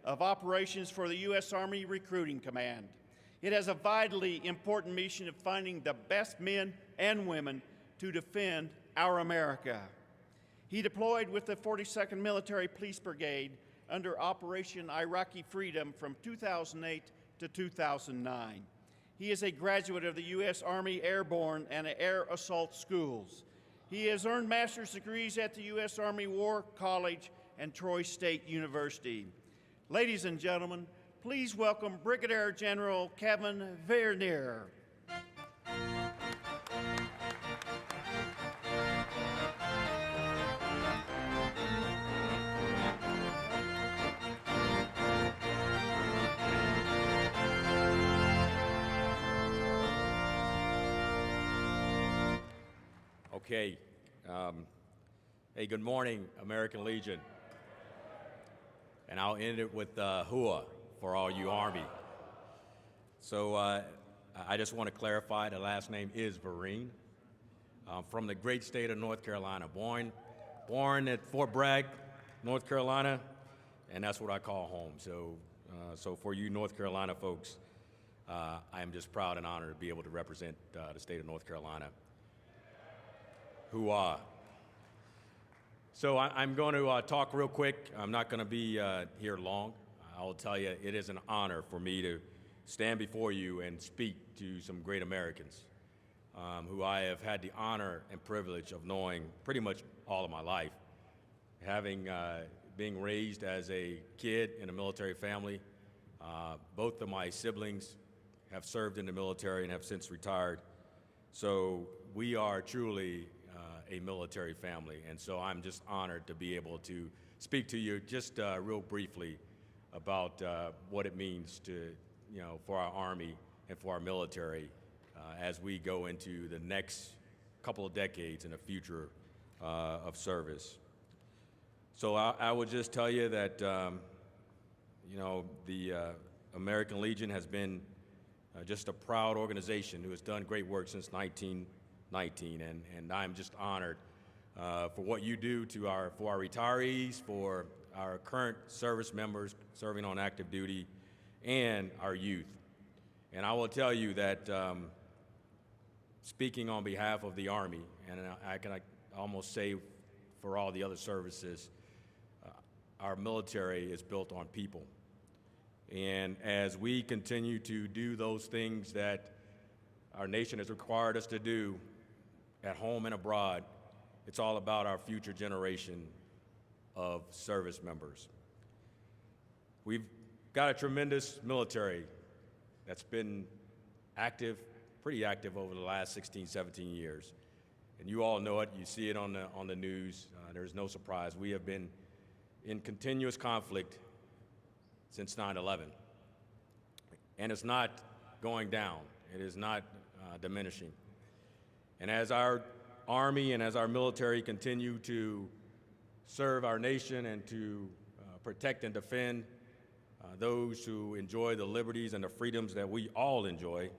of Operations for the U.S. Army Recruiting Command. It has a vitally important mission of finding the best men and women to defend our America. He deployed with the 42nd Military Police Brigade under Operation Iraqi Freedom from 2008 to 2009. He is a graduate of the U.S. Army Airborne and Air Assault Schools. He has earned master's degrees at the U.S. Army War College and Troy State University. Ladies and gentlemen, please welcome Brigadier General Kevin Vereen. Okay. Hey, good morning, American Legion. And I'll end it with hua for all you Army. So I just want to clarify the last name is Vereen. From the great state of North Carolina. Born at Fort Bragg, North Carolina, and that's what I call home. So for you North Carolina folks, I am just proud and honored to be able to represent the state of North Carolina. Hoo-ah. So I'm going to talk real quick. I'm not going to be here long. I will tell you, it is an honor for me to stand before you and speak to some great Americans who I have had the honor and privilege of knowing pretty much all of my life. Being raised as a kid in a military family, both of my siblings have served in the military and have since retired. So we are truly a military family, and so I'm just honored to be able to speak to you just real briefly about what it means to, for our Army and for our military as we go into the next couple of decades in the future of service. So I would just tell you that, the American Legion has been just a proud organization who has done great work since 1919, and I'm just honored for what you do for our retirees, for our current service members serving on active duty, and our youth. And I will tell you that speaking on behalf of the Army, and I can almost say for all the other services, our military is built on people. And as we continue to do those things that our nation has required us to do at home and abroad, it's all about our future generation of service members. We've got a tremendous military that's been active, pretty active over the last 16, 17 years. And you all know it, you see it on the news, there's no surprise. We have been in continuous conflict since 9/11. And it's not going down, it is not diminishing. And as our Army and as our military continue to serve our nation and to protect and defend those who enjoy the liberties and the freedoms that we all enjoy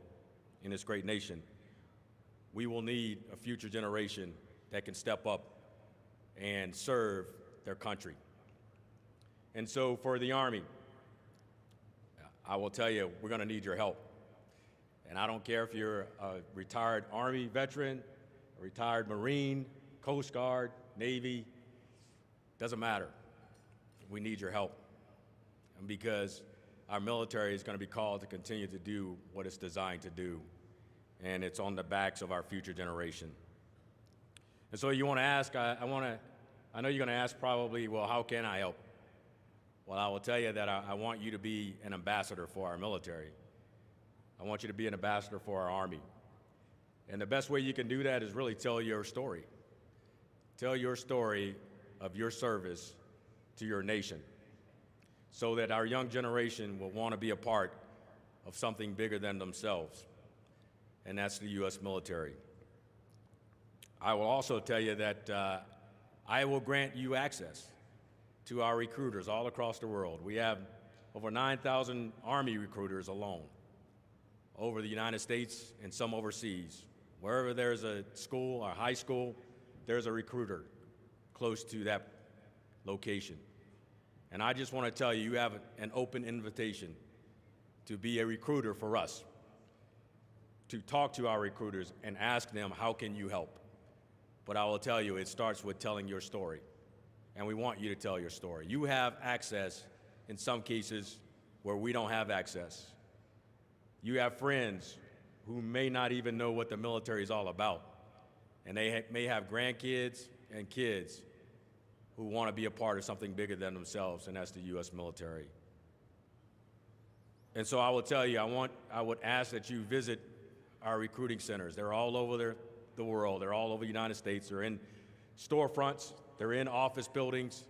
in this great nation, we will need a future generation that can step up and serve their country. And so for the Army, I will tell you, we're going to need your help. And I don't care if you're a retired Army veteran, a retired Marine, Coast Guard, Navy, doesn't matter. We need your help. And because our military is going to be called to continue to do what it's designed to do, and it's on the backs of our future generation. And so you want to ask, I know you're going to ask probably, well, how can I help? Well, I will tell you that I want you to be an ambassador for our military. I want you to be an ambassador for our Army. And the best way you can do that is really tell your story. Tell your story of your service to your nation so that our young generation will want to be a part of something bigger than themselves, and that's the U.S. military. I will also tell you that I will grant you access to our recruiters all across the world. We have over 9,000 Army recruiters alone over the United States and some overseas. Wherever there's a school or high school, there's a recruiter close to that location. And I just want to tell you, you have an open invitation to be a recruiter for us, to talk to our recruiters and ask them, how can you help? But I will tell you, it starts with telling your story. And we want you to tell your story. You have access in some cases where we don't have access. You have friends who may not even know what the military is all about. And they may have grandkids and kids who want to be a part of something bigger than themselves, and that's the U.S. military. And so I will tell you, I would ask that you visit our recruiting centers. They're all over the world. They're all over the United States. They're in storefronts. They're in office buildings.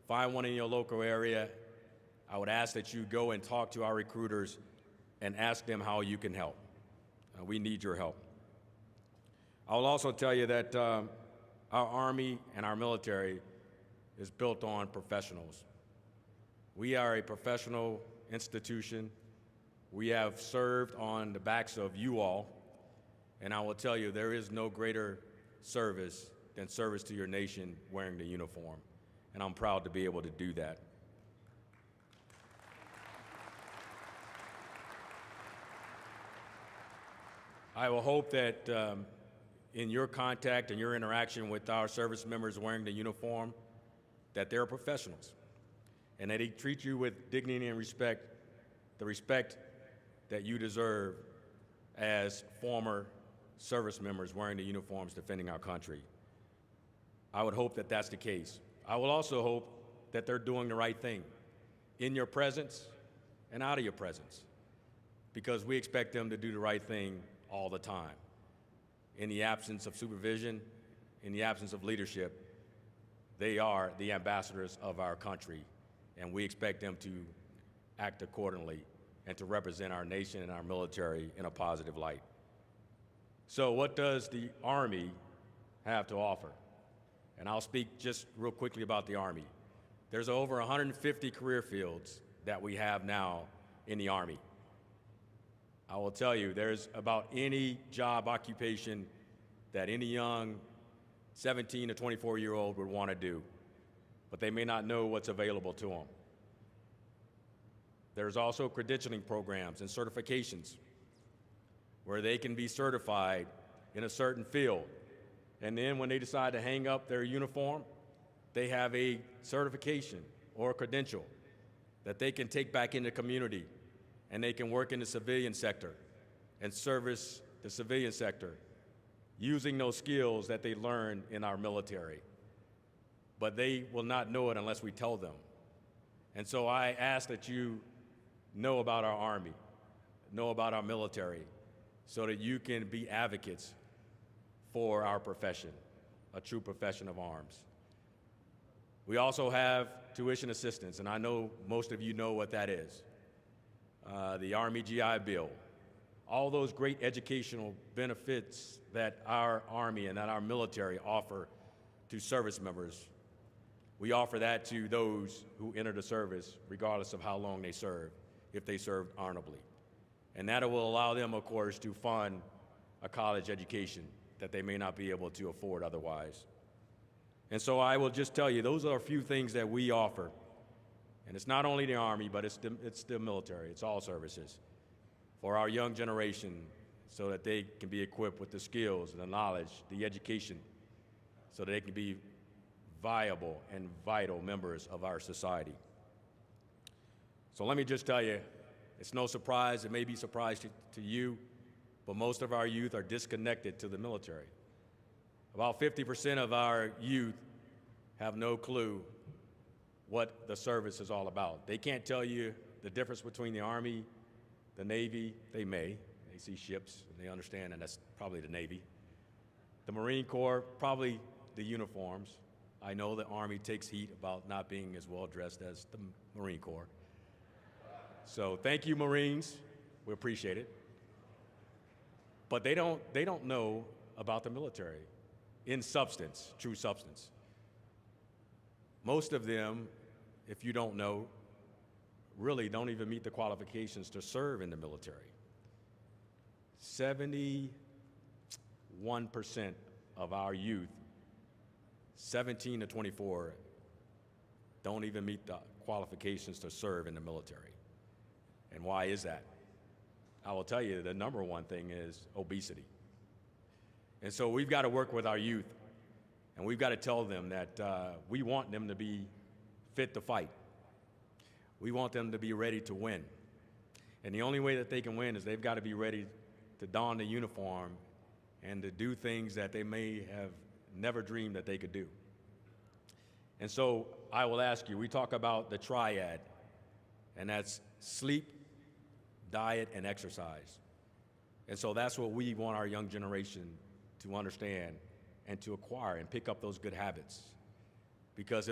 Find one in your local area. I would ask that you go and talk to our recruiters and ask them how you can help. We need your help. I will also tell you that our Army and our military is built on professionals. We are a professional institution. We have served on the backs of you all, and I will tell you there is no greater service than service to your nation wearing the uniform, and I'm proud to be able to do that. I will hope that in your contact and your interaction with our service members wearing the uniform, that they're professionals and that they treat you with dignity and respect, the respect that you deserve as former service members wearing the uniforms defending our country. I would hope that that's the case. I will also hope that they're doing the right thing in your presence and out of your presence, because we expect them to do the right thing all the time. In the absence of supervision, in the absence of leadership, they are the ambassadors of our country, and we expect them to act accordingly and to represent our nation and our military in a positive light. So what does the Army have to offer? And I'll speak just real quickly about the Army. There's over 150 career fields that we have now in the Army. I will tell you, there's about any job occupation that any young 17 to 24-year-old would want to do, but they may not know what's available to them. There's also credentialing programs and certifications where they can be certified in a certain field. And then when they decide to hang up their uniform, they have a certification or a credential that they can take back in the community, and they can work in the civilian sector and service the civilian sector using those skills that they learned in our military. But they will not know it unless we tell them. And so I ask that you know about our Army, know about our military, so that you can be advocates for our profession, a true profession of arms. We also have tuition assistance, and I know most of you know what that is. The Army GI Bill, all those great educational benefits that our Army and that our military offer to service members. We offer that to those who enter the service, regardless of how long they serve, if they served honorably. And that will allow them, of course, to fund a college education that they may not be able to afford otherwise. And so I will just tell you, those are a few things that we offer. And it's not only the Army, but it's the military. It's all services for our young generation so that they can be equipped with the skills, the knowledge, the education, so that they can be viable and vital members of our society. So let me just tell you, it's no surprise, it may be a surprise to you, but most of our youth are disconnected to the military. About 50% of our youth have no clue what the service is all about. They can't tell you the difference between the Army, the Navy. They may. They see ships, and they understand, and that's probably the Navy. The Marine Corps, probably the uniforms. I know the Army takes heat about not being as well dressed as the Marine Corps. So thank you, Marines. We appreciate it. But they don't know about the military in substance, true substance. Most of them, if you don't know, really don't even meet the qualifications to serve in the military. 71% of our youth, 17 to 24, don't even meet the qualifications to serve in the military. And why is that? I will tell you the number one thing is obesity. And so we've got to work with our youth, and we've got to tell them that we want them to be fit to fight. We want them to be ready to win. And the only way that they can win is they've got to be ready to don the uniform and to do things that they may have never dreamed that they could do. And so I will ask you, we talk about the triad, and that's sleep, diet, and exercise. And so that's what we want our young generation to understand and to acquire and pick up those good habits, because